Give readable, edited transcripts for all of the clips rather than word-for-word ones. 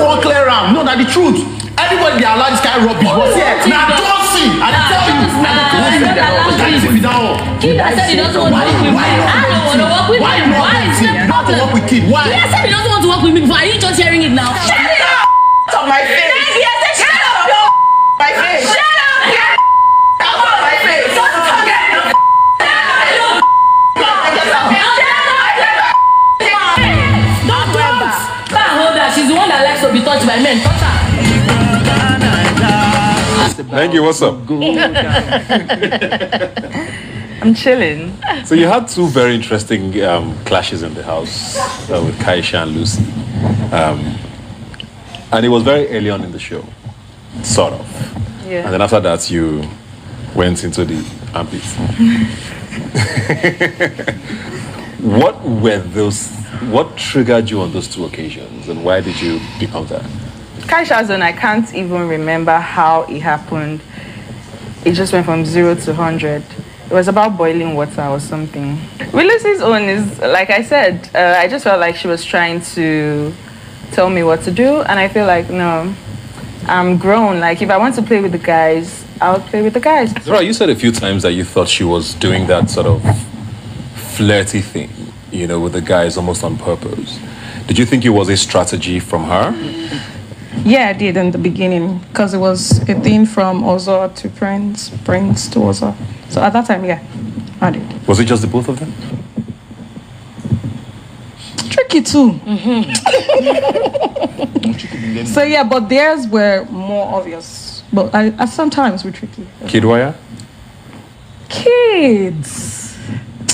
won't clear around. No, that's the truth. Everybody they allow this kind of rubbish. But yeah, now don't see. I tell you. Kid has said he doesn't want to work with me. I don't want to work with him. Why is the problem? Why? He has said he doesn't want to work with me before. Are you just hearing it now? Shut up! On my face. He has said shut up! My face. Shut up! On my face. She's the one that likes to be touched by men. Touch her. Thank you. What's up? I'm chilling. So you had two very interesting clashes in the house with Kaisha and Lucy. And it was very early on in the show, sort of. Yeah. And then after that, you went into the armpit. What triggered you on those two occasions, and why did you become that? Kaisha's and I can't even remember how it happened. It just went from 0 to 100. It was about boiling water or something. Lucy's own is, like I said, I just felt like she was trying to tell me what to do, and I feel like, no, I'm grown. Like, if I want to play with the guys, I'll play with the guys. Zora, you said a few times that you thought she was doing that sort of flirty thing, you know, with the guys almost on purpose. Did you think it was a strategy from her? Yeah, I did in the beginning, because it was a thing from Ozo to Prince to Ozo. So at that time, yeah, I did. Was it just the both of them? Tricky too. So yeah, but theirs were more obvious. But I sometimes were tricky. Kidwaya? Kids.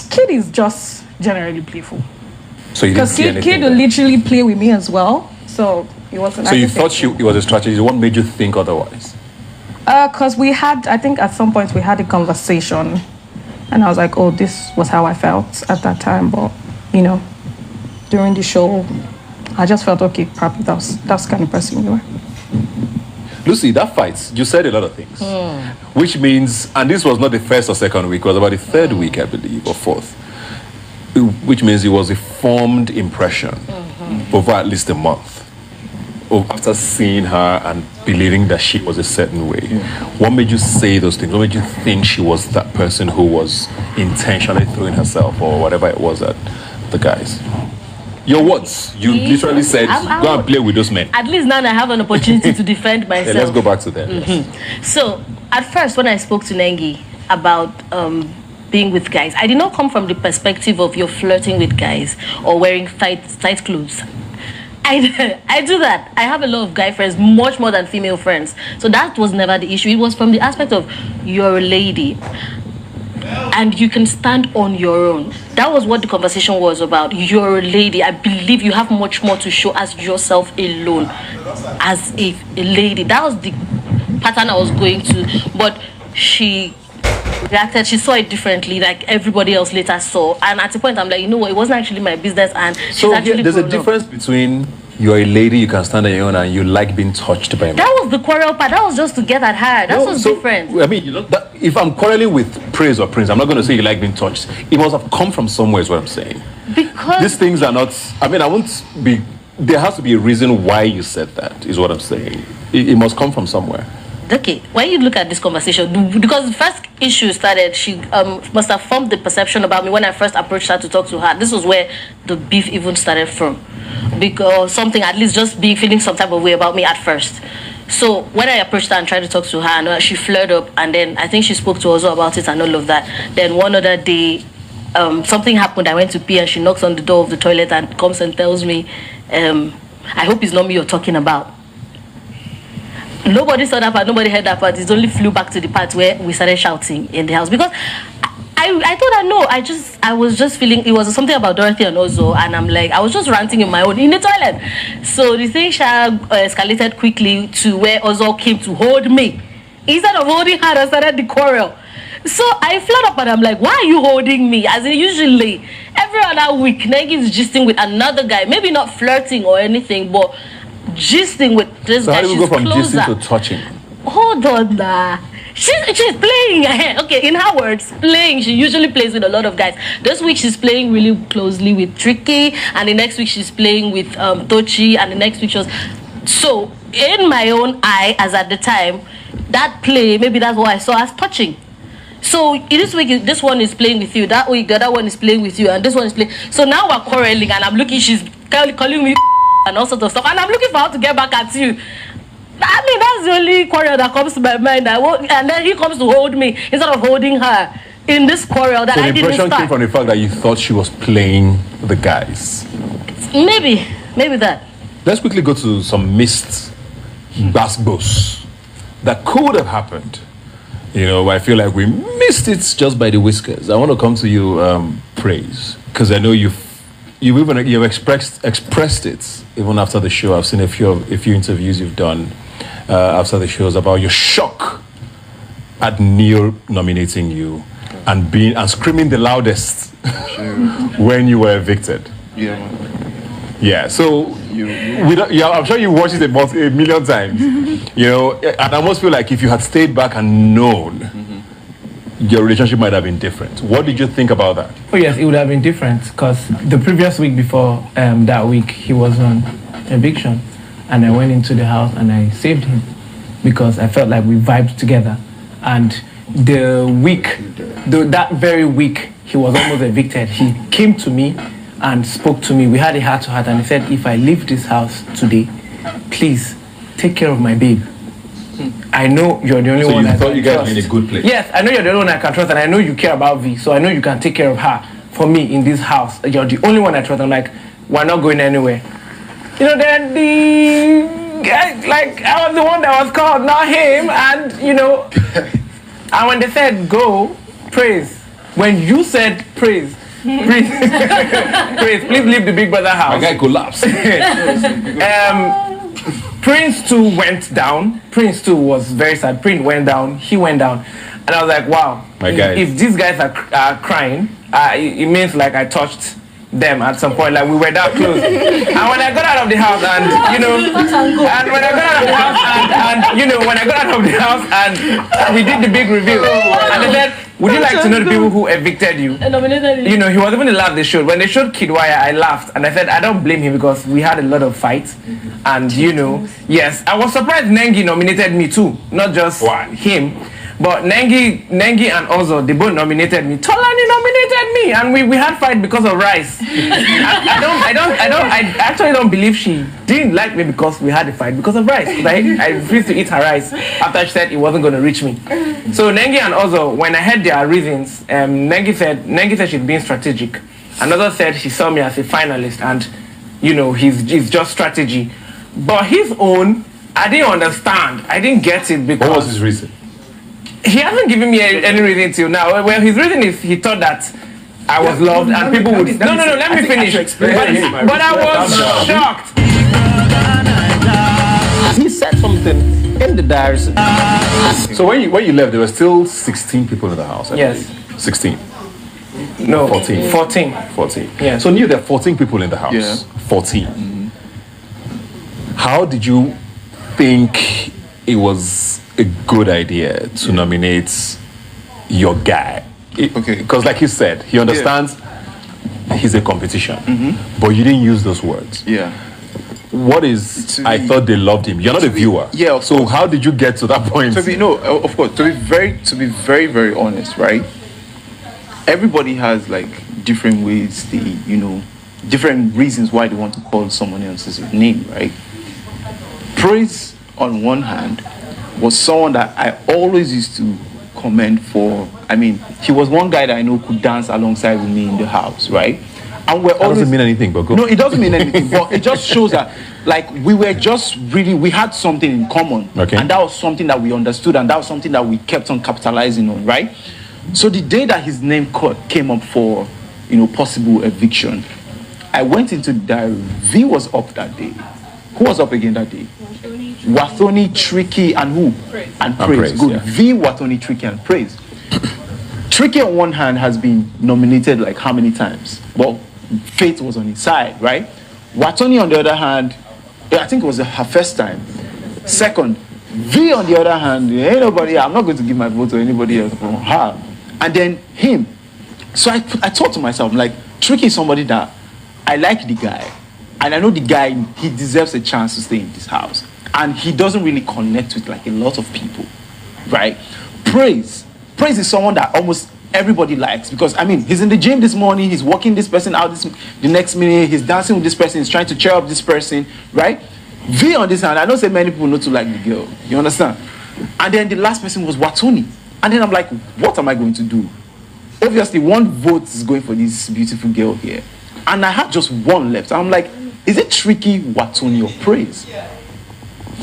Kid is just generally playful. So you didn't see anything Kid will there? literally play with me as well. So it wasn't. So you thought it was a strategy. What made you think otherwise? Because I think at some point we had a conversation, and I was like, oh, this was how I felt at that time. But you know, during the show, I just felt okay. Probably that's the kind of person you are. Lucy, that fight, you said a lot of things, which means, and this was not the first or second week, it was about the third week, I believe, or fourth, which means it was a formed impression over at least a month. After seeing her and believing that she was a certain way. What made you say those things? What made you think she was that person who was intentionally throwing herself or whatever it was at the guys? Your words. You literally said, go and play with those men. At least now I have an opportunity to defend myself. Yeah, let's go back to that. Yes. So, at first, when I spoke to Nengi about being with guys, I did not come from the perspective of you're flirting with guys or wearing tight clothes. I do that. I have a lot of guy friends, much more than female friends. So that was never the issue. It was from the aspect of you're a lady and you can stand on your own. That was what the conversation was about. You're a lady. I believe you have much more to show as yourself alone, as a lady. That was the pattern I was going to. But she reacted, she saw it differently, like everybody else later saw. And at a point, I'm like, you know what, it wasn't actually my business. And so there's a difference between you're a lady, you can stand on your own, and you like being touched by men. That was the quarrel part. That was just to get at her. That was different. I mean, if I'm quarreling with Praise or Prince, I'm not going to say you like being touched. It must have come from somewhere, is what I'm saying. Because these things are not, I mean, I won't be, there has to be a reason why you said that, is what I'm saying. It must come from somewhere. Okay, when you look at this conversation, because the first issue started, she must have formed the perception about me when I first approached her to talk to her. This was where the beef even started from. Because something, at least just feeling some type of way about me at first. So when I approached her and tried to talk to her, and she flared up, and then I think she spoke to Ozo about it and all of that. Then one other day, something happened. I went to pee and she knocks on the door of the toilet and comes and tells me, I hope it's not me you're talking about. Nobody saw that part, nobody heard that part. It only flew back to the part where we started shouting in the house. Because I told her no, I was just feeling, it was something about Dorothy and Ozo, and I'm like, I was just ranting in my own, in the toilet. So the thing escalated quickly to where Ozo came to hold me. Instead of holding her, I started the quarrel. So I flared up and I'm like, why are you holding me? As in usually, every other week, Nengi is gisting with another guy. Maybe not flirting or anything, but gisting with this guy. So how do you go from gisting to touching? Hold on, nah. She's playing. Okay, in her words, playing. She usually plays with a lot of guys. This week she's playing really closely with Tricky, and the next week she's playing with Tochi, and the next week she was. So, in my own eye, as at the time, that play, maybe that's what I saw as touching. So this week, this one is playing with you. That week, the other one is playing with you, and this one is playing. So now we're quarreling, and I'm looking. She's calling me and all sorts of stuff, and I'm looking for her to get back at you. I mean, that's the only quarrel that comes to my mind. And then he comes to hold me instead of holding her in this quarrel that So I the didn't impression start. came from the fact that you thought she was playing the guys. Maybe that. Let's quickly go to some missed basketballs that could have happened. You know, I feel like we missed it just by the whiskers. I want to come to you, Praise, because I know you've expressed it even after the show. I've seen a few interviews you've done after the shows about your shock at Neil nominating you and screaming the loudest when you were evicted. Yeah. Yeah, so I'm sure you watched it a million times. You know, and I almost feel like if you had stayed back and known, your relationship might have been different. What did you think about that? Oh yes, it would have been different because the previous week before that week he was on eviction, and I went into the house and I saved him because I felt like we vibed together. And that very week he was almost evicted, he came to me and spoke to me. We had a heart-to-heart, and he said, if I leave this house today, please take care of my babe. I know you're the only So one you I thought can you guys trust. were in a good place? Yes, I know you're the only one I can trust, and I know you care about V, so I know you can take care of her for me in this house. You're the only one I trust. I'm like, we're not going anywhere. You know, then the guy, like, I was the one that was called, not him, and, you know, and when they said go, Praise, when you said Praise, Praise, please leave the Big Brother house. My guy collapsed. Prince 2 went down. Prince 2 was very sad. Prince went down. He went down. And I was like, wow. If these guys are crying, it means like I touched them at some point. Like we were that close. And when I got out of the house and, you know, and when I got out of the house and you know, when I got out of the house and we did the big reveal. And they said, would you like to know the people who evicted you? You know, he was even the laugh they showed. When they showed Kidwaya, I laughed. And I said, I don't blame him because we had a lot of fights. And, you know, yes, I was surprised Nengi nominated me too. Not just him. But Nengi and Ozo, they both nominated me. Tolani nominated me. And we had fight because of rice. I actually don't believe she didn't like me because we had a fight because of rice. I refused to eat her rice after she said it wasn't going to reach me. So Nengi and Ozo, when I heard their reasons, Nengi said she's being strategic. Another said she saw me as a finalist and, you know, it's just strategy. But his own, I didn't understand. I didn't get it because... What was his reason? He hasn't given me any reason till now. Well, his reason is he thought that I was loved and people would... No, let me finish. But I was shocked. He said something in the diaries. So when you left, there were still 16 people in the house. I Yes. believe. 16. No. 14. 14. 14. Yeah. So knew there are 14 people in the house. Yeah. 14. How did you think it was a good idea to nominate your guy? Okay. Because like you said, he understands he's a competition. But you didn't use those words. Yeah. What is... I thought they loved him. You're not a viewer. Yeah, of so course. how did you get to that point? Of course. To be very, very honest, right? Everybody has like different ways different reasons why they want to call someone else's name, right? Praise, on one hand, was someone that I always used to commend for. I mean, he was one guy that I know could dance alongside with me in the house, right? And we're always... doesn't mean anything, but go. No, it doesn't mean anything, but it just shows that, like, we had something in common. Okay. And that was something that we understood, and that was something that we kept on capitalizing on, right? So the day that his name came up for, possible eviction, I went into the diary. V was up that day. Who was up again that day? Wathoni, Tricky, and who? Praise. And Praise. Good. Yeah. V, Wathoni, Tricky, and Praise. Tricky on one hand has been nominated like how many times? Well, fate was on his side, right? Wathoni on the other hand, I think it was her first time. Second, V on the other hand, ain't nobody, I'm not going to give my vote to anybody else from her. And then him. So I thought to myself, like, Tricky is somebody that I like the guy. and I know the guy, he deserves a chance to stay in this house, and he doesn't really connect with like a lot of people, right? Praise is someone that almost everybody likes, because I mean, he's in the gym this morning, he's walking this person out the next minute, he's dancing with this person, he's trying to cheer up this person, right? V on this hand, I don't say many people know to like the girl, you understand? And then the last person was Watoni, and then I'm like, what am I going to do? Obviously, one vote is going for this beautiful girl here, and I had just one left. I'm like, is it tricky, Watoni or Praise?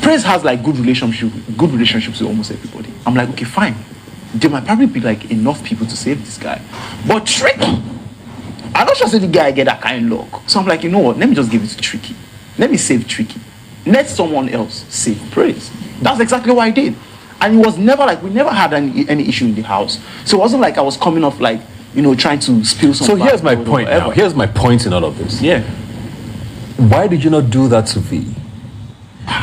Praise has like good relationships with almost everybody. I'm like, okay, fine. There might probably be like enough people to save this guy, but Tricky, I'm not sure if the guy get that kind of luck. So I'm like, you know what? Let me just give it to Tricky. Let me save Tricky. Let someone else save Praise. That's exactly what I did. And it was never like, we never had any issue in the house. So it wasn't like I was coming off like, you know, trying to spill some. So here's my point now. Here's my point in all of this. Yeah. Why did you not do that to V?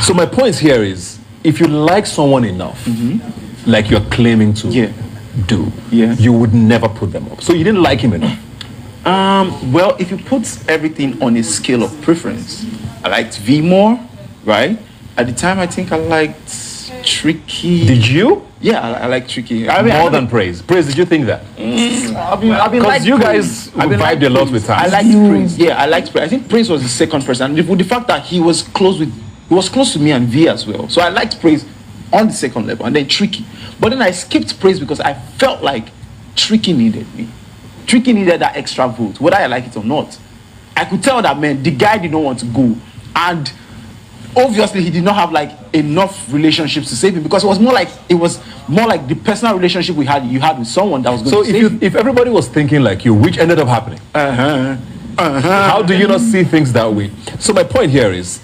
So my point here is, if you like someone enough, like you're claiming to do, you would never put them up. So you didn't like him enough. Well, if you put everything on a scale of preference, I liked V more, right? At the time, I think I liked Tricky. Did you? Yeah, I like Tricky. More than Praise. Praise, did you think that? Because you guys vibed a lot with time. I liked Praise. Yeah, I liked Praise. I think Praise was the second person. And with the fact that he was close to me and V as well. So I liked Praise on the second level, and then Tricky. But then I skipped Praise because I felt like Tricky needed me. Tricky needed that extra vote, whether I like it or not. I could tell that, man, the guy did not want to go. And obviously he did not have like enough relationships to save him, because it was more like the personal relationship you had with someone that was going to save him. If everybody was thinking like you, which ended up happening, how do you not see things that way? So my point here is,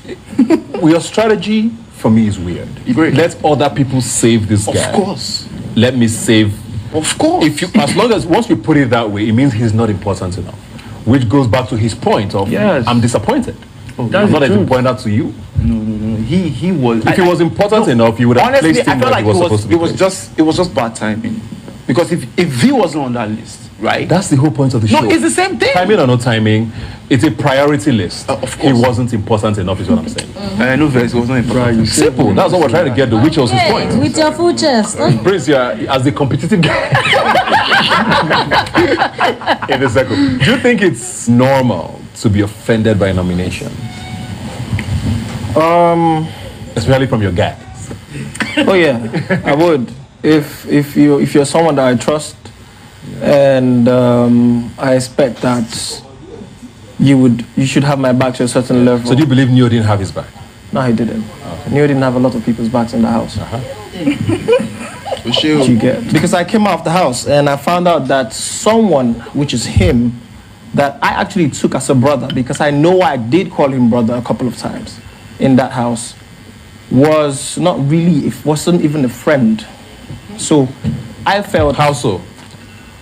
your strategy for me is weird. Let other people save this guy. Of course. Let me save. Of course. As long as once we put it that way, it means he's not important enough, which goes back to his point of, I'm disappointed. I'm not even pointing out to you. No. He was. If he was important enough, you would have honestly, placed him I felt where like he was supposed to be. It was just bad timing, because if he wasn't on that list, right? That's the whole point of the show. No, it's the same thing. Timing or no timing, it's a priority list. Of course, he wasn't important enough, is what I'm saying. I know it wasn't important. Simple. That's what we're trying to get to, which was his point. With your full chest. Prince, as the competitive guy in the circle, do you think it's normal to be offended by a nomination? Especially from your guys. Oh yeah, I would. If you're someone that I trust, and I expect that you should have my back to a certain level. So do you believe Neo didn't have his back? No, he didn't. Okay. Neo didn't have a lot of people's backs in the house. You get? Because I came out of the house and I found out that someone, which is him, that I actually took as a brother, because I know I did call him brother a couple of times in that house, was not really, it wasn't even a friend. So I felt... How so?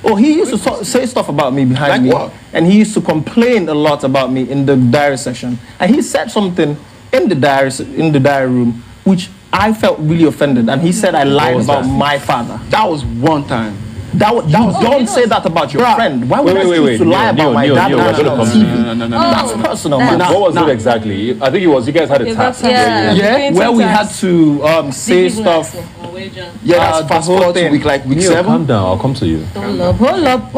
Oh, he used to say stuff about me behind me. What? And he used to complain a lot about me in the diary session. And he said something in the diary room, which I felt really offended. And he said I lied about my father. That was one time. Don't say that about your friend. Why would I choose to lie about my dad on TV? No. That's personal, man. What was it exactly? I think it was, you guys had a task. Where we had to say stuff. Yeah, that's fast forward to week 7. Calm down, I'll come to you. Hold up.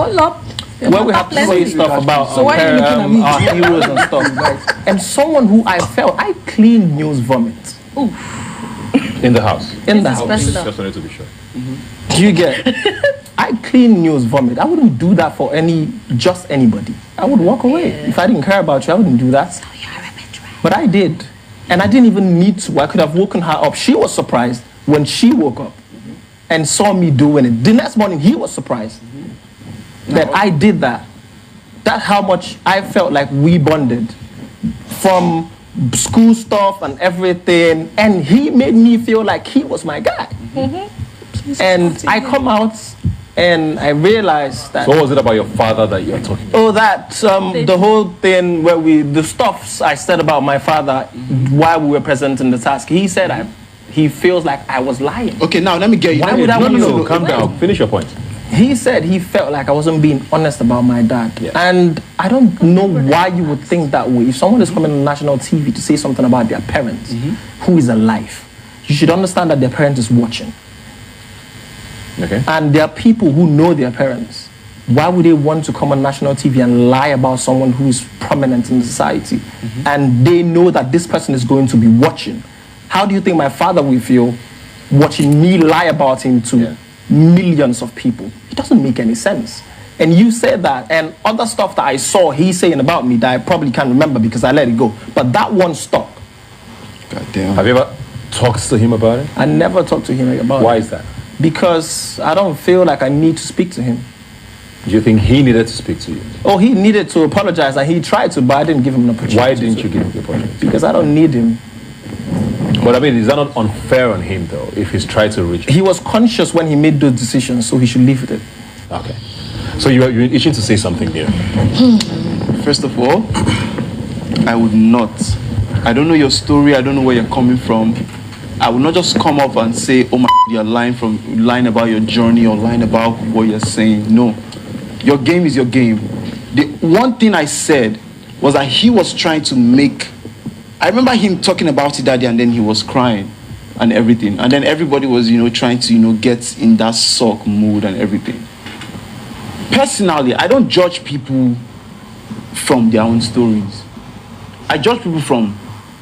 Where we have to say stuff about our heroes and stuff. And someone who I felt, I cleaned News vomit. In the house? In the house. Just wanted to be sure. Do you get? I clean News vomit. I wouldn't do that for just anybody. I would walk away. If I didn't care about you, I wouldn't do that. So you're a veteran. But I did. And I didn't even need to. I could have woken her up. She was surprised when she woke up and saw me doing it. The next morning, he was surprised that I did that. That's how much I felt like we bonded from school stuff and everything. And he made me feel like he was my guy. And I come out and I realized that... So what was it about your father that you're talking about? Oh, that, the whole thing where the stuff I said about my father while we were presenting the task, he said he feels like I was lying. Okay, now let me get you. Why would I want to calm down. Finish your point. He said he felt like I wasn't being honest about my dad. Yeah. And I don't know why you would think that way. If someone is coming on national TV to say something about their parents who is alive, you should understand that their parent is watching. Okay. And there are people who know their parents. Why would they want to come on national TV and lie about someone who is prominent in society? And they know that this person is going to be watching. How do you think my father will feel watching me lie about him to millions of people? It doesn't make any sense. And you said that, and other stuff that I saw he saying about me that I probably can't remember because I let it go. But that one stuck. God damn. Have you ever talked to him about it? I never talked to him about it. Why is that? Because I don't feel like I need to speak to him. Do you think he needed to speak to you? Oh, he needed to apologize, and he tried to, but I didn't give him an opportunity. Why didn't you give him the opportunity? Because I don't need him. But I mean, is that not unfair on him, though, if he's tried to reach you? He was conscious when he made those decisions, so he should live with it. Okay. So you're itching to say something here. First of all, I would not. I don't know your story. I don't know where you're coming from. I would not just come up and say, oh my, you're lying about your journey or lying about what you're saying. No. Your game is your game. The one thing I said was that he was trying to make... I remember him talking about it that day, and then he was crying and everything. And then everybody was, trying to, get in that sulk mood and everything. Personally, I don't judge people from their own stories. I judge people from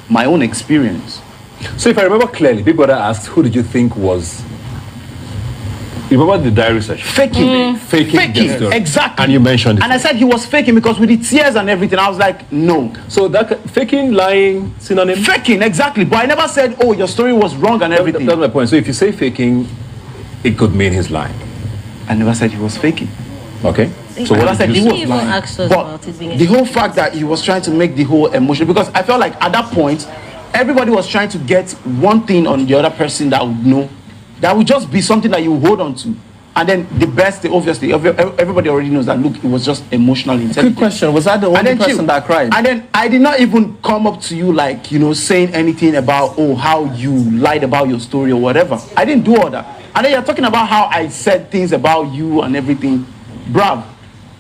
my own experience. So if I remember clearly, Big Brother asked, who did you think was... You remember the diary research? Faking the story. Exactly. And you mentioned it. And I said he was faking because with the tears and everything, I was like, no. So that faking, lying, synonym? Faking, exactly. But I never said, oh, your story was wrong and everything. That's my point. So if you say faking, it could mean he's lying. I never said he was faking. Okay. So what I said, he was even lying. asked us But about it being the whole fact that he was trying to make the whole emotion, because I felt like at that point, everybody was trying to get one thing on the other person that would know, that would just be something that you hold on to. And then the best, obviously, everybody already knows that, look, it was just emotional intelligence. Quick question, was that the only person that cried? And then I did not even come up to you like, saying anything about, oh, how you lied about your story or whatever. I didn't do all that. And then you're talking about how I said things about you and everything. Bruv,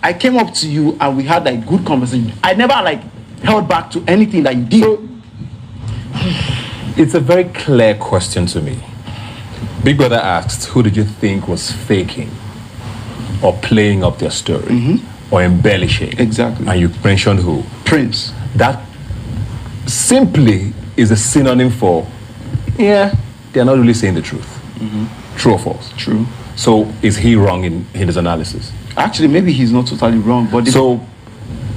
I came up to you and we had like good conversation. I never like held back to anything that you did. So, it's a very clear question to me. Big Brother asked, who did you think was faking or playing up their story or embellishing? Exactly. And you mentioned who? Prince. That simply is a synonym for, they're not really saying the truth. True or false? True. So is he wrong in his analysis? Actually, maybe he's not totally wrong. But so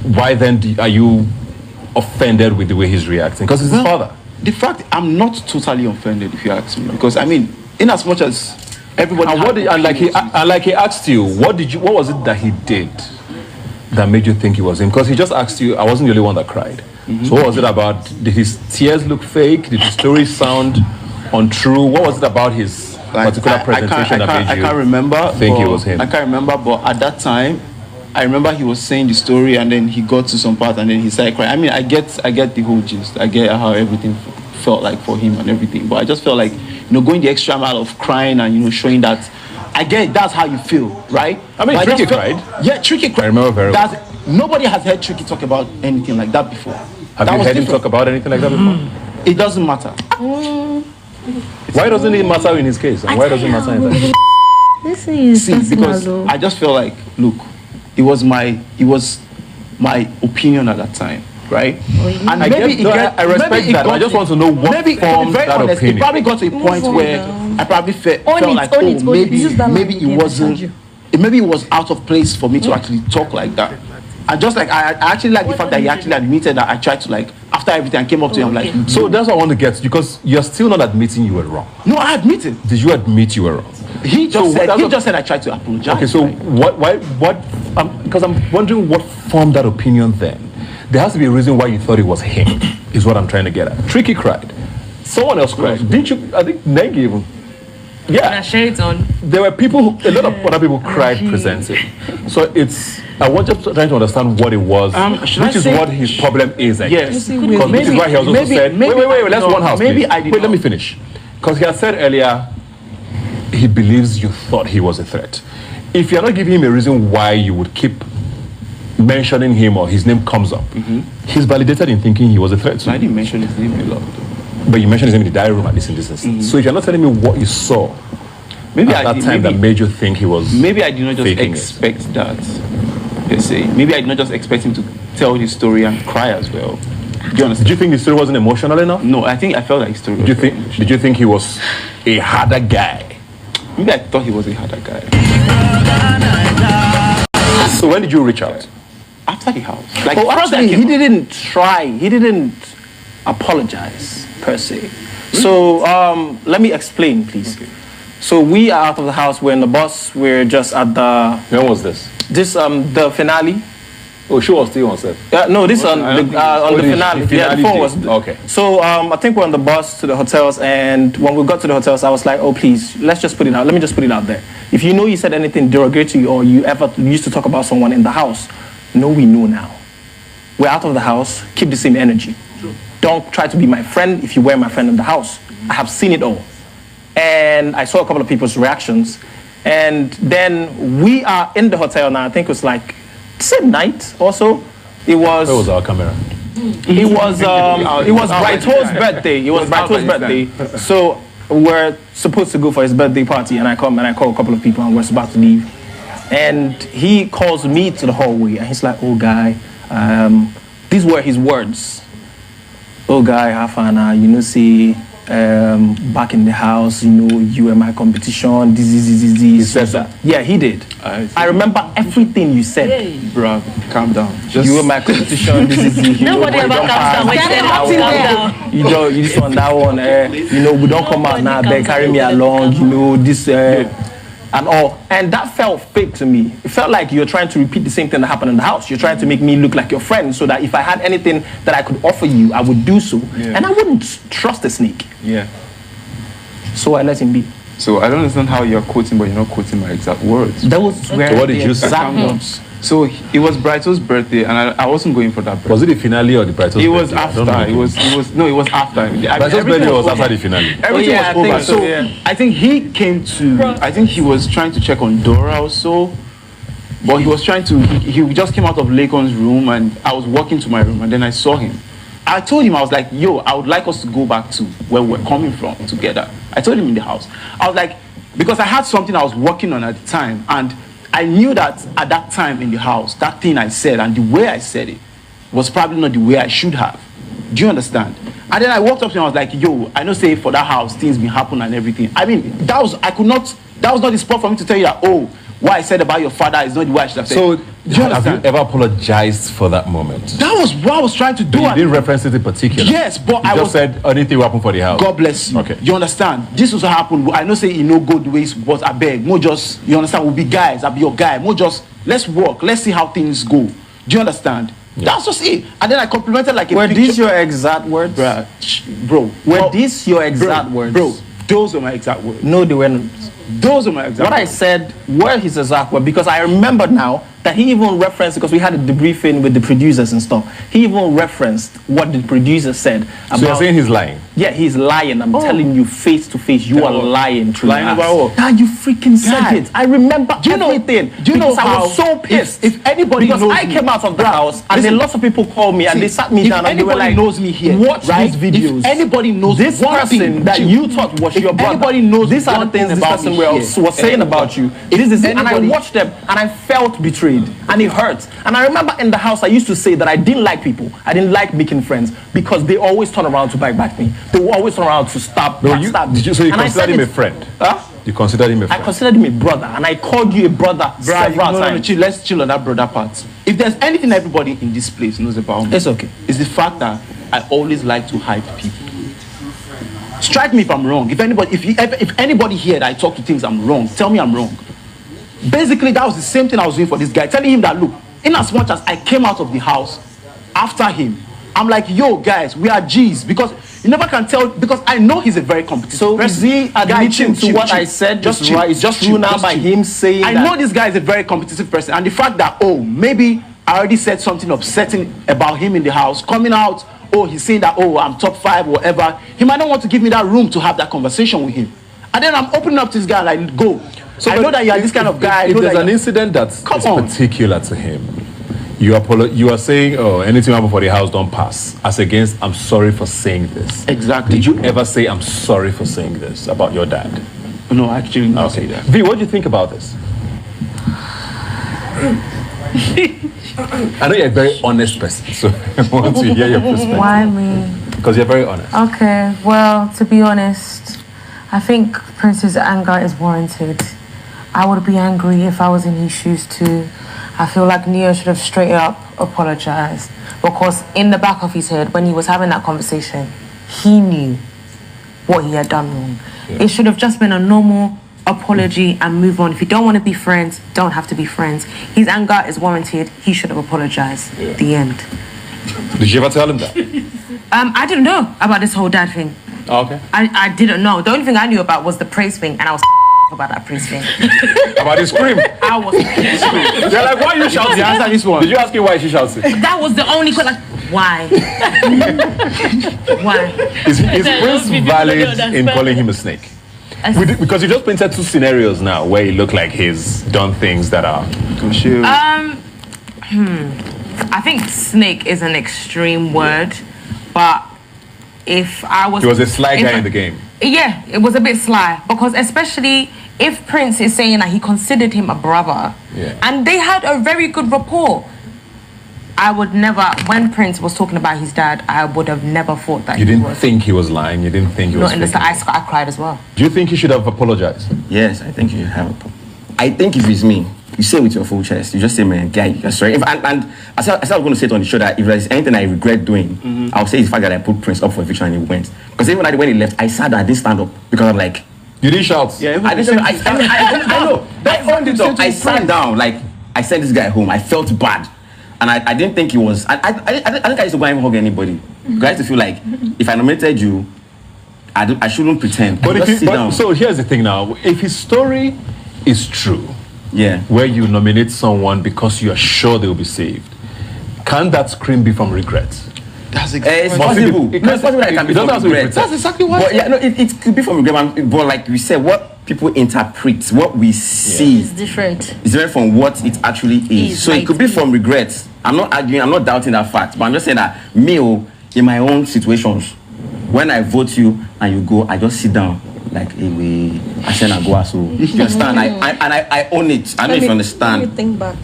why then are you offended with the way he's reacting? Because it's his father. The fact, I'm not totally offended if you ask me. Because I mean, in as much as everybody like he asked you, what was it that he did that made you think it was him? Because he just asked you, I wasn't the only one that cried. So what was it about? Did his tears look fake? Did his story sound untrue? What was it about his particular presentation that made you think it was him? I can't remember, but at that time I remember he was saying the story and then he got to some part and then he started crying. I mean, I get the whole gist. I get how everything felt like for him and everything, but I just felt like, going the extra mile of crying and, showing that, I get that's how you feel, right? I mean, Tricky cried. Yeah, Tricky cried. I remember very well. Nobody has heard Tricky talk about anything like that before. Have you heard him talk about anything like that before? It doesn't matter. Why doesn't it matter in his case? And why does it matter in that? This is because I just feel like, look, it was my opinion at that time, right? And I respect that. I just want to know what formed that opinion. It probably got to a point where I probably felt like, maybe it wasn't. Maybe it was out of place for me to actually talk like that. And just like I actually like the fact that he actually admitted that I tried to like after everything I came up to him like. So that's what I want to get, because you're still not admitting you were wrong. No, I admitted. Did you admit you were wrong? He just said I tried to apologize. Okay, so what? Because I'm wondering what formed that opinion then. There has to be a reason why you thought it was him, is what I'm trying to get at. Tricky cried. Someone else cried. Didn't you? I think Negi even. Yeah. There were people, a lot of other people cried presenting. So I want to try to understand what it was, which is what his problem is, I guess. Because which is why he also said, wait, let's one house, maybe please. Wait, let me finish. Because he had said earlier, he believes you thought he was a threat. if you're not giving him a reason why you would keep mentioning him or his name comes up, he's validated in thinking he was a threat to you. I didn't mention his name a lot. But you mentioned his name in the diary room, at least in this instance. So if you're not telling me what you saw maybe at that time that made you think he was maybe I did not just expect that, per se. Maybe I did not just expect him to tell his story and cry as well. Do you understand? Did you think his story wasn't emotional enough? No, I felt like his story was Did you think he was a harder guy? Maybe I thought he was a harder guy. So when did you reach out? After the house. Like, actually, he didn't try. He didn't apologize, per se. So let me explain, please. Okay. So we are out of the house. We're in the bus. We're just at the... When was this? The finale. Oh, she was still on set. No, this on the finale. Yeah, the phone was. Okay. So I think we're on the bus to the hotels, and when we got to the hotels, I was like, "Oh, please, let's just put it out. Let me just put it out there. If you know you said anything derogatory or you ever used to talk about someone in the house, we know now. We're out of the house. Keep the same energy. Don't try to be my friend if you were my friend in the house. I have seen it all." And I saw a couple of people's reactions, and then we are in the hotel now. I think it was like same night also. It was. Where was our camera? It was Braito's birthday. It was Braito's birthday. So we're supposed to go for his birthday party, and I call a couple of people, and we're about to leave. And he calls me to the hallway, and he's like, "Oh, guy," these were his words. "Oh, guy, Hafana, see, back in the house, you were my competition, this. He said that? Yeah, he did. I remember everything you said. Hey. Bro, calm down. You were my competition, this. Nobody ever comes down. When you calm down. You this one, that one, we don't come out now, they carry me along, this, and all. And that felt fake to me. It felt like you're trying to repeat the same thing that happened in the house. You're trying to make me look like your friend so that if I had anything that I could offer you, I would do so. Yeah. And I wouldn't trust a snake. Yeah. So I let him be. So I don't understand how you're quoting, but you're not quoting my exact words. That was where what did you say? Exact words. So it was Brighto's birthday, and I wasn't going for that birthday. Was it the finale or the Brighto's birthday? It was after. It was after. Brighto's birthday was after the finale. Everything was over. So I think he came to. I think he was trying to check on Dora also, but he was trying to. He just came out of Lacon's room, and I was walking to my room, and then I saw him. I told him, I was like, "Yo, I would like us to go back to where we're coming from together." I told him in the house. I was like, because I had something I was working on at the time, and I knew that at that time in the house, that thing I said and the way I said it was probably not the way I should have. Do you understand? And then I walked up to him, I was like, "Yo, I know say for that house, things been happen and everything." I mean, that was not the spot for me to tell you that, "Oh, what I said about your father is not the way I should have said." So, have you ever apologized for that moment? That was what I was trying to do. But you didn't reference it in particular. Yes, but I just said anything will happen for the house. God bless you. Okay. You understand? This was what happened. I know say you know good ways, but I beg, more just, you understand, we'll be guys, I'll be your guy. More just, let's work, let's see how things go. Do you understand? Yeah. That's just it. And then I complimented like a Were these your exact words? Bro. Were these your exact words? Bro, those were my exact words. No, they weren't. Those are my exact words. What I said were his exact words, because I remember now that he even referenced, because we had a debriefing with the producers and stuff, he even referenced what the producer said about... So you're saying he's lying? Yeah, he's lying. I'm telling you face to face, you are lying. Lying about what? Nah, you freaking said it. I remember everything. Do you know how... I was so pissed. If anybody because knows I came out of the house, and then lots of people called me, and they sat me down, and they were like, knows me here, watch these videos. If anybody knows this person that you thought was your brother, anybody knows these are the things this person was saying about you. And I watched them, and I felt betrayed, and it hurt. And I remember in the house, I used to say that I didn't like people. I didn't like making friends because they always turn around to back me. They will always turn around to stab me. So you considered him a friend? Huh? You considered him a friend? I considered him a brother, and I called you a brother several times. Let's chill on that brother part. If there's anything everybody in this place knows about me, it's okay. It's the fact that I always like to hype people. Strike me if I'm wrong. If anybody here that I talk to thinks I'm wrong, tell me I'm wrong. Basically, that was the same thing I was doing for this guy, telling him that, look, in as much as I came out of the house after him, I'm like, yo, guys, we are G's, because you never can tell, because I know he's a very competitive person. Is he admitting to what I said? Just true now by him saying I know this guy is a very competitive person, and the fact that, oh, maybe I already said something upsetting about him in the house, coming out, oh, he's saying that, oh, I'm top 5, whatever, he might not want to give me that room to have that conversation with him. And then I'm opening up to this guy, like, go. So I know that you are this kind of guy. If there's an incident that's particular to him, you are saying, oh, anything happen for the house, don't pass. As against, I'm sorry for saying this. Exactly. Did you ever say, I'm sorry for saying this about your dad? No, I actually didn't say that. V, what do you think about this? I know you're a very honest person, so I want to hear your perspective. Why me? Because you're very honest. Okay, well, to be honest, I think Prince's anger is warranted. I would be angry if I was in his shoes too. I feel like Neo should have straight up apologized, because in the back of his head, when he was having that conversation, he knew what he had done wrong. Yeah. It should have just been a normal apology and move on. If you don't want to be friends, don't have to be friends. His anger is warranted. He should have apologized. Yeah. The end. Did you ever tell him that? I didn't know about this whole dad thing. Oh, okay. I didn't know. The only thing I knew about was the praise thing, and I was about that praise thing. About the scream? I was screaming. They're like, why are you shouting? Answer this one. Did you ask him why she shouting? That was the only question. Like, why? Why? Is Prince valid in calling him a snake? Because you just painted two scenarios now where he looked like he's done things that are... I think snake is an extreme word, but if I was... He was a sly guy in the game. Yeah, it was a bit sly, because especially if Prince is saying that he considered him a brother, and they had a very good rapport, I would never, when Prince was talking about his dad, I would have never thought that you didn't think he was lying. You didn't think he was. Not in the I cried as well. Do you think he should have apologized? Yes, I think you should have. I think if it's me, you say it with your full chest. You just say, man, guy, you're sorry. And I said I was going to say it on the show that if there's anything I regret doing, I'll say it's the fact that I put Prince up for eviction and he went. Because even when he left, I sat there, I didn't stand up because I'm like, you didn't shout. Yeah, I didn't. I know. I sat down, like I sent this guy home. I felt bad. And I didn't think he was... I think I used to go and hug anybody. Because I used to feel like, if I nominated you, I shouldn't pretend. So here's the thing now. If his story is true, where you nominate someone because you are sure they will be saved, can that scream be from regret? That's exactly it's possible. It's possible that it can be from regret. That's exactly what... But yeah, no, it could be from regret. But like we said, what people interpret, what we see... It's different. It's different from what it actually is. So it could be from regret. I'm not arguing, I'm not doubting that fact, but I'm just saying that me, in my own situations, when I vote you and you go, I just sit down like, hey, we, I said I go, so you understand? I own it. I don't know if you understand. When you think back.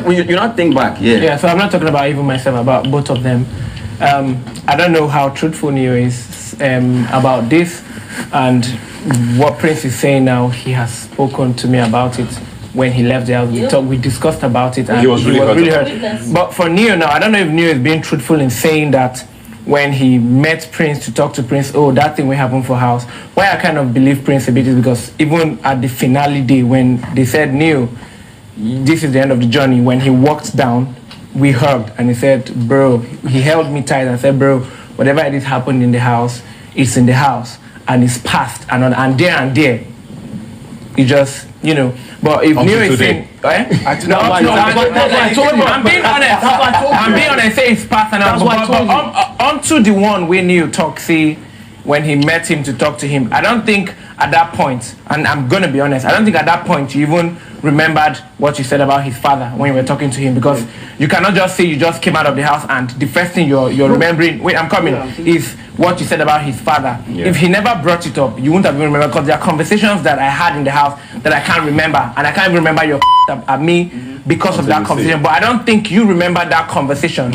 When you not think back, Yeah, so I'm not talking about even myself, about both of them. I don't know how truthful Neo is about this, and what Prince is saying now. He has spoken to me about it. When he left the house, we discussed about it, and he was really hurt. But for Neo now, I don't know if Neo is being truthful in saying that when he met Prince to talk to Prince, oh, that thing will happen for house. Why I kind of believe Prince a bit is because even at the finale day, when they said, Neo, this is the end of the journey, when he walked down, we hugged, and he said, bro, he held me tight and said, bro, whatever it is happened in the house, it's in the house, and it's past, and there, you just, you know. But if Neo is saying, I'm being honest. I'm being honest. Say it's past, and onto the one we knew talk. See, when he met him to talk to him, I don't think at that point, and I'm gonna be honest, I don't think at that point you even remembered what you said about his father when you were talking to him, because you cannot just say you just came out of the house and the first thing you're remembering, wait, I'm coming, is what you said about his father. If he never brought it up, you wouldn't have even remembered, because there are conversations that I had in the house that I can't remember, and I can't even remember your at me because of that conversation. But I don't think you remember that conversation,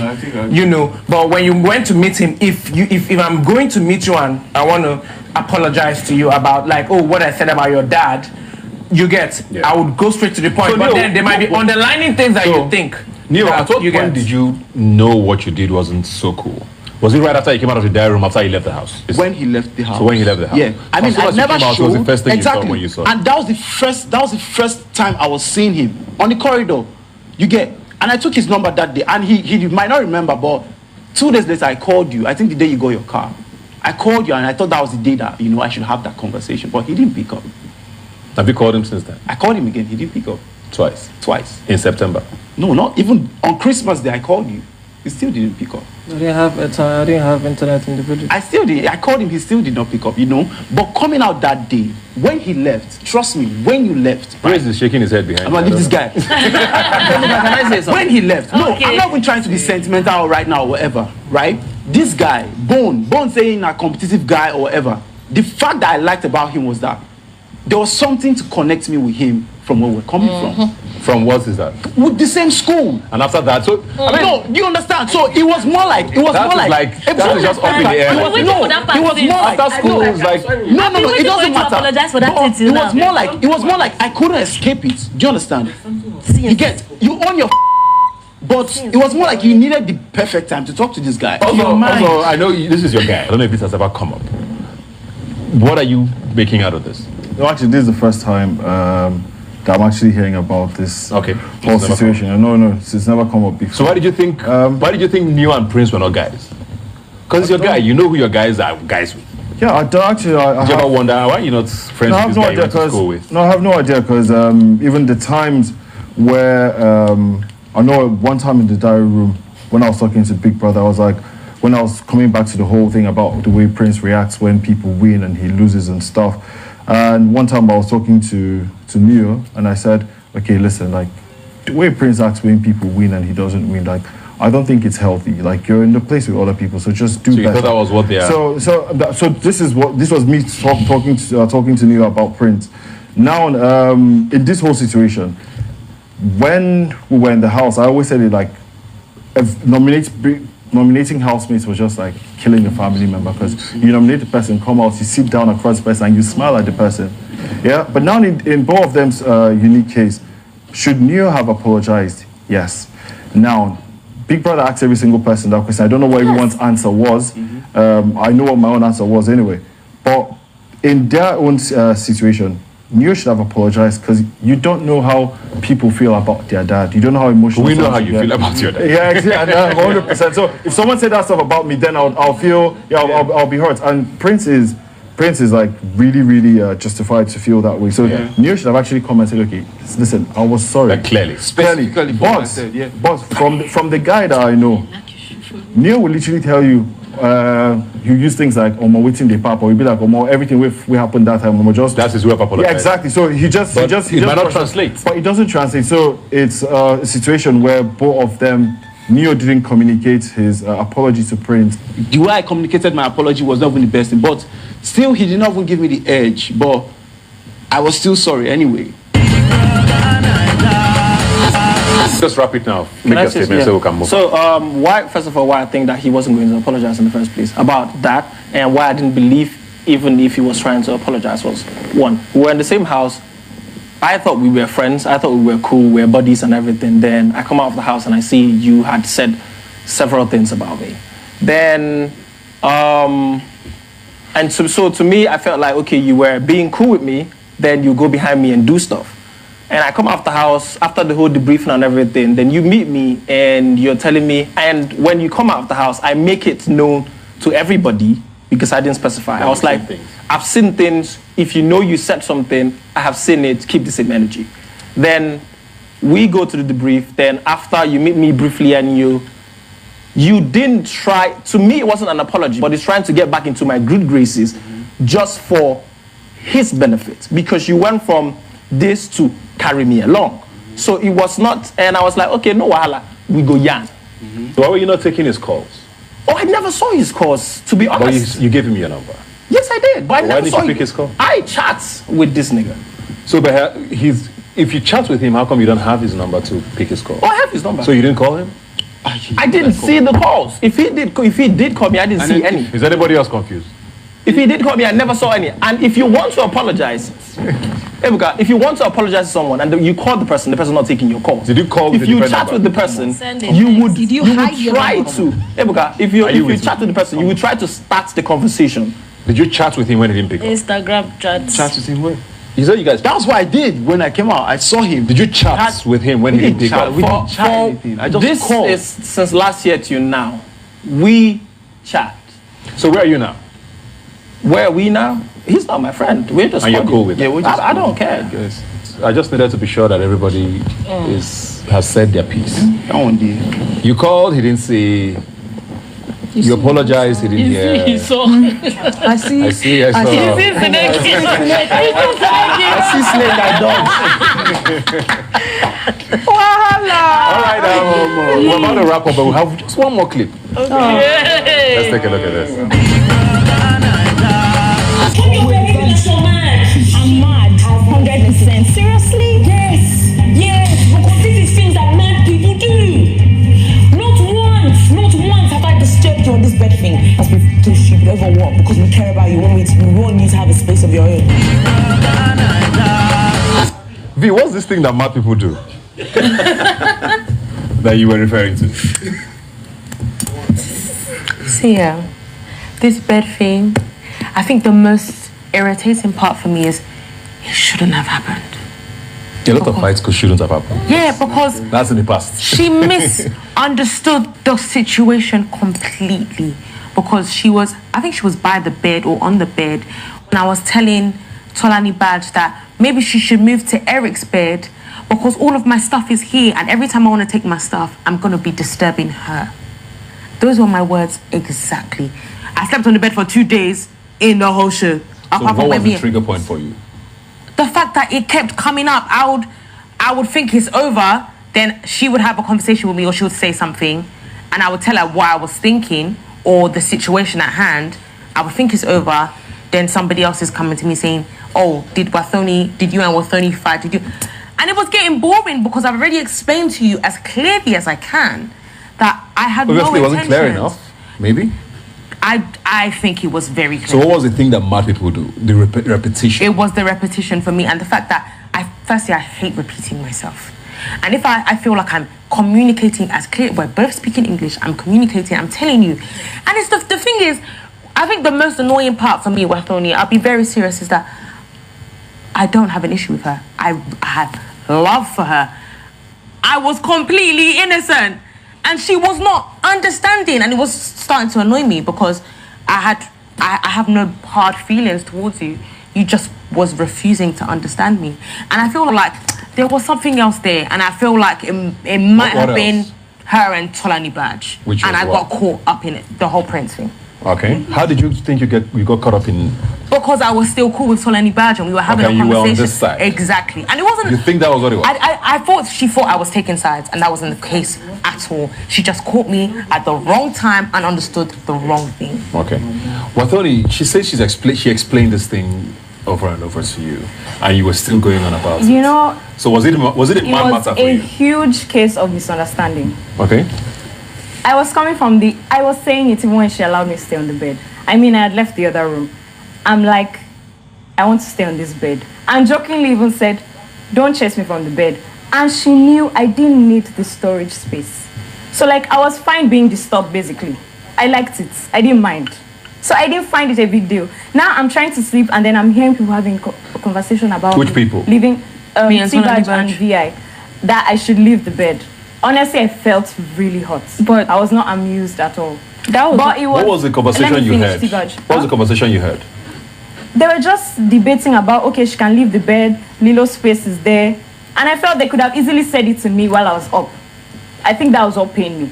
you know. But when you went to meet him, if I'm going to meet you and I want to apologize to you about, like, oh, what I said about your dad, you get, I would go straight to the point. So but then there might be underlining things that you think. Neo, at what point did you know what you did wasn't so cool? Was it right after he came out of the diary room, after he left the house? When he left the house. So when he left the house. Yeah. I mean, I never showed. Was the first thing you saw when you saw him. And that was the first time I was seeing him on the corridor. You get, and I took his number that day, and he might not remember, but 2 days later I called you. I think the day you got your car. I called you, and I thought that was the day that, you know, I should have that conversation, but he didn't pick up. Have you called him since then? I called him again. He didn't pick up. Twice? Twice. In September? No, not even on Christmas Day I called you. He still didn't pick up. I didn't have internet in the village. I still did. I called him. He still did not pick up, you know. But coming out that day, when he left, trust me, when you left. Prince is shaking his head behind. I'm gonna leave this guy. Can I say something? When he left, no, I'm not even trying to be sentimental right now or whatever, right? This guy, Bone saying a competitive guy or whatever. The fact that I liked about him was that there was something to connect me with him from where we're coming from. From what is that? With the same school. And after that, so I mean, no, do you understand? So it was more like that is just up in the air. It was more like after school. It was like no, it doesn't matter. Apologize for that But it was more like I couldn't escape it. Do you understand? You own your. But it was more like you needed the perfect time to talk to this guy. Also, I know this is your guy. I don't know if this has ever come up. What are you making out of this? No, actually, this is the first time that I'm actually hearing about this whole situation. No, it's never come up before. So why did you think? Why did you think Neo and Prince were not guys? Because it's your guy. You know who your guys are guys with. Yeah, I don't actually. Did you ever wonder why you're not friends with this guy you went to school with? No, I have no idea because even the times where I know one time in the diary room when I was talking to Big Brother, I was like, when I was coming back to the whole thing about the way Prince reacts when people win and he loses and stuff. And one time I was talking to Neo and I said, okay, listen, like the way Prince acts when people win and he doesn't win, like I don't think it's healthy. Like you're in the place with other people, so just do better. So you thought that was what they are. So this was me talking to Neo about Prince. Now in this whole situation, when we were in the house, I always said it like nominating housemates was just like killing a family member because you nominate the person, come out, you sit down across the person and you smile at the person. Yeah, but now in both of them's unique case, should Neo have apologized? Yes. Now, Big Brother asked every single person that question. I don't know what everyone's answer was. I know what my own answer was anyway. But in their own situation, Neo should have apologized because you don't know how people feel about their dad. You don't know how emotional. We know how you feel about your dad. Yeah, exactly, 100%. So if someone said that stuff about me, then I'll feel, I'll be hurt. And Prince is like really justified to feel that way. So Neo should have actually come and said, okay, listen, I was sorry. Like clearly. But from the guy that I know, Neo will literally tell you. You use things like waiting the pap, or you'll be like everything we happened that time. That's his way of apologizing. Yeah, exactly. So he just might not translate. But it doesn't translate. So it's a situation where both of them, Neo didn't communicate his apology to Prince. The way I communicated my apology was not even the best thing, but still he did not even give me the edge. But I was still sorry anyway. Just wrap it now. Make your statement so we can move. So, why I think that he wasn't going to apologize in the first place about that, and why I didn't believe even if he was trying to apologize was, one, we were in the same house. I thought we were friends. I thought we were cool. We were buddies and everything. Then I come out of the house and I see you had said several things about me. Then, and so to me, I felt like, okay, you were being cool with me. Then you go behind me and do stuff. And I come out the house after the whole debriefing and everything. Then you meet me and you're telling me. And when you come out of the house, I make it known to everybody because I didn't specify. I was like, I've seen things. If you know you said something, I have seen it. Keep the same energy. Then we go to the debrief. Then after you meet me briefly and you didn't try. To me, it wasn't an apology, but it's trying to get back into my good graces just for his benefit because you went from this to carry me along. So it was not, and I was like, okay, no wahala, we go yarn. So why were you not taking his calls? Oh, I never saw his calls, to be honest. But you gave him your number? Yes, I did, but I never saw Why didn't you pick his call? I chat with this nigga. So but if you chat with him, how come you don't have his number to pick his call? Oh, I have his number. So you didn't call him? I didn't see the calls. If he did call me, I didn't see any. Is anybody else confused? If he did call me, I never saw any. And if you want to apologize, Ebuka, if you want to apologize to someone and you call the person not taking your call. Did you call? If you chat with the person, you would try to. Ebuka, if you chat with the person, you would try to start the conversation. Did you chat with him when he didn't pick up? Instagram chat. Chat with him when? You said you guys. That's what I did when I came out. I saw him. Did you chat with him when he didn't pick up? We didn't chat anything. I just called. This is since last year to now. We chat. So where are you now? Where are we now? He's not my friend. We're just. And you're cool with him? I don't care. I just needed to be sure that everybody has said their piece. You called. He didn't say You apologize, he didn't hear. You saw. I see. I see, I saw. I see snake, I dodge. All right, we're about to wrap up, but we have just one more clip. Okay. Let's take a look at this. I'm mad. 100%. Seriously? Yes. Because this is things that mad people do. Not once have I disturbed you on this bed thing. That's been too stupid. Over what? Because we care about you. We want you to have a space of your own. V, what's this thing that mad people do? That you were referring to? See, this bed thing, I think the most irritating part for me is it shouldn't have happened. A lot of fights shouldn't have happened. Yeah, because that's in the past. She misunderstood the situation completely because I think she was by the bed or on the bed when I was telling Tolani Badge that maybe she should move to Eric's bed because all of my stuff is here and every time I want to take my stuff, I'm going to be disturbing her. Those were my words exactly. I slept on the bed for 2 days in the whole show. So what was the trigger point for you? The fact that it kept coming up, I would think it's over, then she would have a conversation with me or she would say something and I would tell her what I was thinking or the situation at hand. I would think it's over, then somebody else is coming to me saying, oh, did you and Wathoni fight? And it was getting boring because I've already explained to you as clearly as I can that I had no intentions. It wasn't clear enough, maybe? I think it was very clear. So what was the thing that mad people do? The repetition? It was the repetition for me and the fact that I hate repeating myself. And if I feel like I'm communicating as clear, we're both speaking English, I'm communicating, I'm telling you. And it's the thing is, I think the most annoying part for me, Wathoni, I'll be very serious, is that I don't have an issue with her. I have love for her. I was completely innocent. And she was not understanding, and it was starting to annoy me because I have no hard feelings towards you. You just was refusing to understand me. And I feel like there was something else there, and I feel like it might have been her and Tolani Badge. And I got caught up in it, the whole Prince thing. Okay. How did you think you got caught up in? Because I was still cool with Tolani Badge and we were having a conversation. You were on this side. Exactly. And it wasn't... You think that was what it was? I thought she thought I was taking sides and that wasn't the case at all. She just caught me at the wrong time and understood the wrong thing. Okay. Wathoni, she says she explained this thing over and over to you and you were still going on about it. You know... So was it a man matter for you? It was a huge case of misunderstanding. Okay. I was saying it even when she allowed me to stay on the bed. I mean, I had left the other room. I'm like, I want to stay on this bed. And jokingly even said, don't chase me from the bed. And she knew I didn't need the storage space. So like, I was fine being disturbed basically. I liked it. I didn't mind. So I didn't find it a big deal. Now I'm trying to sleep and then I'm hearing people having a conversation about which people? Leaving T-Badge and VI. That I should leave the bed. Honestly, I felt really hot. But I was not amused at all. What was the conversation you heard? What was the conversation you heard? They were just debating about, okay, she can leave the bed, Lilo's space is there. And I felt they could have easily said it to me while I was up. I think that was what pained me.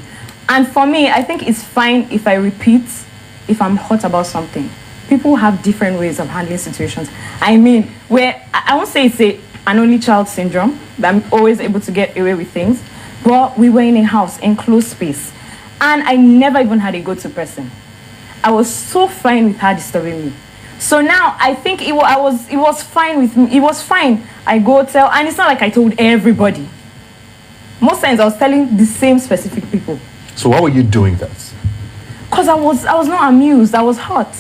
And for me, I think it's fine if I repeat, if I'm hot about something. People have different ways of handling situations. I mean, where I won't say it's an only child syndrome, that I'm always able to get away with things. But we were in a house, enclosed space. And I never even had a go-to person. I was so fine with her disturbing me. So now I think it was fine with me. It was fine. I go tell, and it's not like I told everybody. Most times I was telling the same specific people. So why were you doing that? Because I was not amused. I was hot.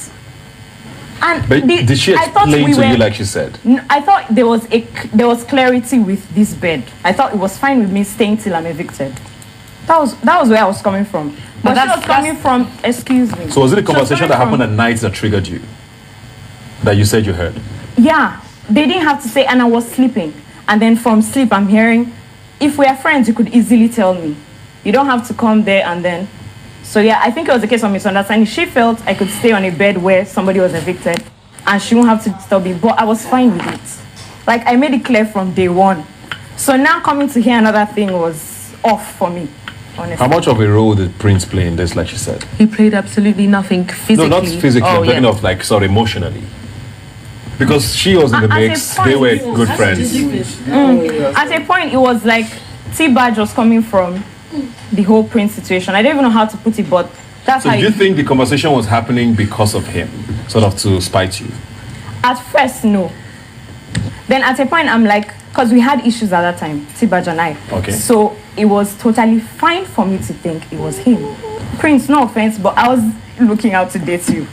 And did she explain to you like she said? I thought there was clarity with this bed. I thought it was fine with me staying till I'm evicted. That was where I was coming from. But she was coming from, excuse me. So was it a conversation that happened at night that triggered you? That you said you heard? Yeah. They didn't have to say, and I was sleeping. And then from sleep, I'm hearing, if we are friends, you could easily tell me. You don't have to come there and then. So yeah, I think it was a case of misunderstanding. She felt I could stay on a bed where somebody was evicted and she won't have to disturb me, but I was fine with it. Like, I made it clear from day one. So now coming to hear another thing was off for me. honestly. How much of a role did Prince play in this, like she said? He played absolutely nothing physically. No, not physically. I'm talking of like sort of emotionally. Because she was in the mix, they were good friends. At a point, it was like T-Badge was coming from the whole Prince situation. I don't even know how to put it, but that's So how do you think the conversation was happening because of him, sort of to spite you? At first, no. Then at a point, I'm like, because we had issues at that time, T-Badge and I. Okay. So it was totally fine for me to think it was him. Prince, no offense, but I was looking out to date you.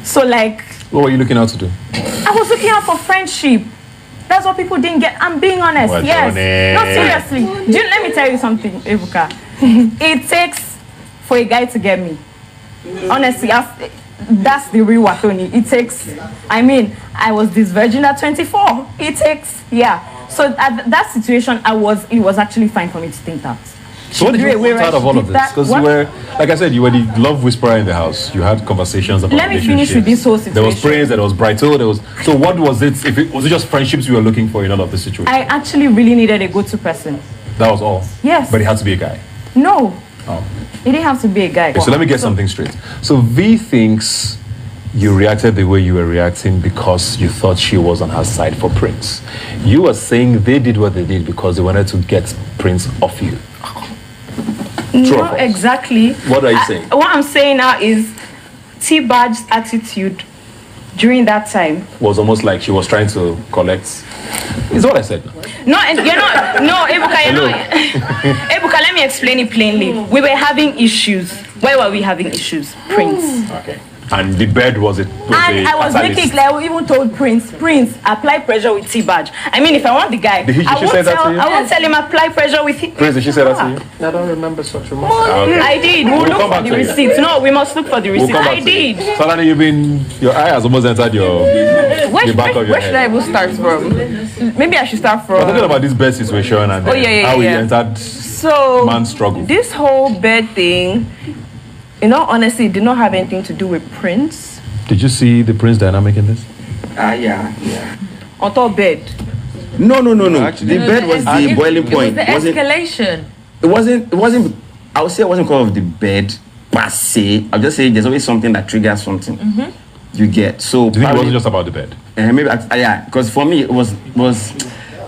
So like... What were you looking out to do? I was looking out for friendship. That's what people didn't get. I'm being honest. Well, yes. Johnny. No, seriously. Let me tell you something, Ebuka. It takes for a guy to get me. Honestly, that's the real Watoni. It takes, I mean, I was this virgin at 24. It takes, yeah. So at that situation, it was actually fine for me to think that. So what did you want out of all of this? Because you were, like I said, you were the love whisperer in the house. You had conversations about Let me finish with this whole situation. There was praise, there was Brighto, there was... So what was it? Was it just friendships you were looking for in all of this situation? I actually really needed a go-to person. That was all? Yes. But it had to be a guy? No. Oh. It didn't have to be a guy. Okay, so let me get something straight. So V thinks you reacted the way you were reacting because you thought she was on her side for Prince. You were saying they did what they did because they wanted to get Prince off you. No, exactly. What are you saying? What I'm saying now is T-Badge's attitude during that time was almost like she was trying to collect. Is what I said. No, and you're not. No, Ebuka, you're not. Ebuka, let me explain it plainly. We were having issues. Why were we having issues? Prince. Okay. And the bed was it? And I was making clear. I even told Prince, apply pressure with T-Badge. I mean, if I want the guy, I won't tell him apply pressure with him. Prince, did she say that to you? I don't remember such remarks. Okay. I did. We'll look for the receipts. No, we must look for the receipts. I did. Suddenly your eye has almost entered the back of your Where should I even start from? Maybe I should start from... We're talking about this bed situation and how we entered man's struggle. This whole bed thing, in all honesty, did not have anything to do with Prince. Did you see the Prince dynamic in this? Yeah. On top bed. No. Actually, the bed was the boiling point. It was the escalation. It wasn't. I would say it wasn't because of the bed per se. I'll just say there's always something that triggers something. You get so. Do you think it wasn't just about the bed? Maybe yeah, because for me it was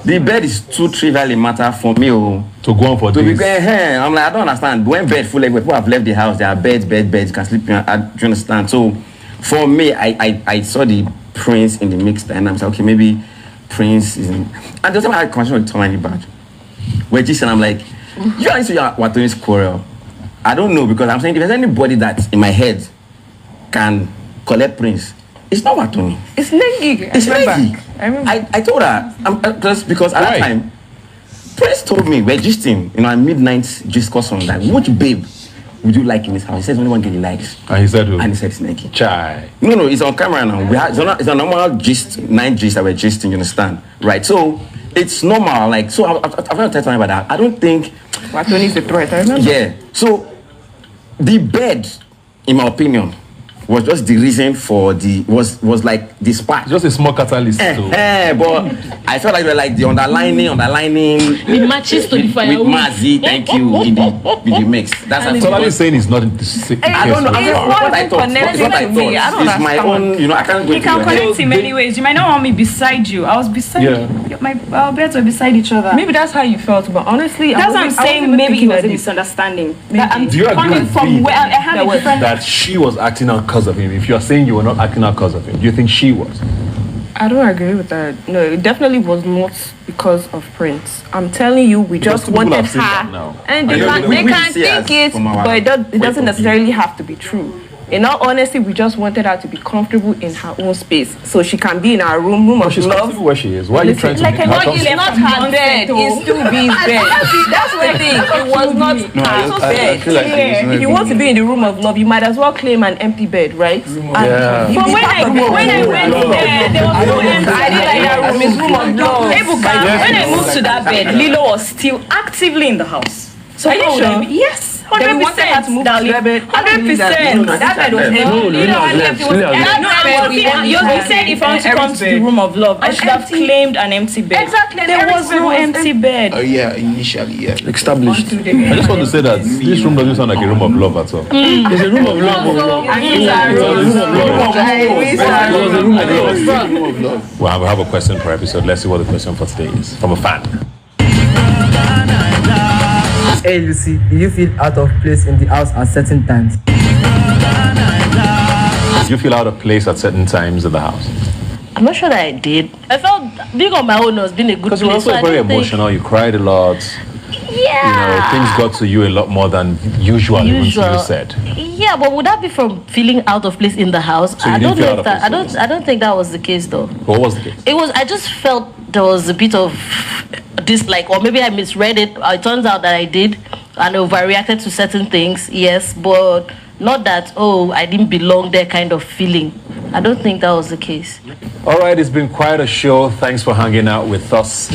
the bed is too trivial a matter for me to go on for this. I'm like, I don't understand. When bed full, like people have left the house, there are beds, you can sleep. Do you understand? So for me, I saw the Prince in the mix, and I'm like, okay, maybe Prince is in. And the time I had a conversation with Tony Bad, where she said, I'm like, you answer your Watoni's quarrel. I don't know, because I'm saying if there's anybody that in my head can collect Prince, it's not Watoni. It's Nengi. It's Nengi. I told her, just because at that time, Prince told me, we're gisting, a midnight discussion, like, which babe would you like in this house? He says only one girl he likes. And he said who? And he said it's Nengi. Chai. No, it's on camera now. It's a normal gist, 9 gist that we're gisting, you understand? Right, so it's normal, like, so I've not talking about that. I don't think... Watoni is the threat, I remember. Yeah, so the bed, in my opinion, was just the reason for was like the spark. Just a small catalyst. But I felt like we were like the underlining. It matches to the fire. With Mazi, thank you, in the mix. That's what so I'm saying it's not in the I don't know. What I thought. It's my own, I can't go He can connect in many ways. You might not want me beside you. I was beside you. Our beds were beside each other. Maybe that's how you felt, but honestly, that's what I'm saying. Maybe it was a misunderstanding. Do you agree with from where I had a different... that she was acting out because of him? If you are saying you were not acting out because of him, do you think she was? I don't agree with that. No, it definitely was not because of Prince. I'm telling you, we just wanted her. And they can think it, but it doesn't necessarily have to be true. In all honesty, we just wanted her to be comfortable in her own space, so she can be in her room of she's love. Comfortable where she is. Why are you trying to like make her comfortable? It's not her bed. It's still B's bed. That's the thing. It was not her bed. If you want to be in the room of love, you might as well claim an empty bed, right? Yeah. But when I went there, there was no empty. I didn't like that room. It's room of love. When I moved to that bed, Lilo was still actively in the house. So are you sure? Yes. Then we wanted her to move to their bed. 100%. That bed was You said if I want to come to the room of love, I should have claimed an empty bed. Exactly. There was no empty bed. Oh yeah, initially, yeah. Established. I just want to say that this room doesn't sound like a room of love at all. It's a room of love. Well, I have a question per episode. Let's see what the question for today is from a fan. Hey Lucy, do you feel out of place in the house at certain times? Do you feel out of place at certain times in the house? I'm not sure that I did. I felt being on my own was being a good place. Because you were also very emotional. You cried a lot. Yeah. Things got to you a lot more than usual. You said. Yeah, but would that be from feeling out of place in the house? So I don't know if that. I don't think that was the case though. What was the case? It was. I just felt there was a bit of dislike, or maybe I misread it. It turns out that I did and overreacted to certain things. Yes, but not that I didn't belong there kind of feeling. I don't think that was the case. All right, it's been quite a show. Thanks for hanging out with us.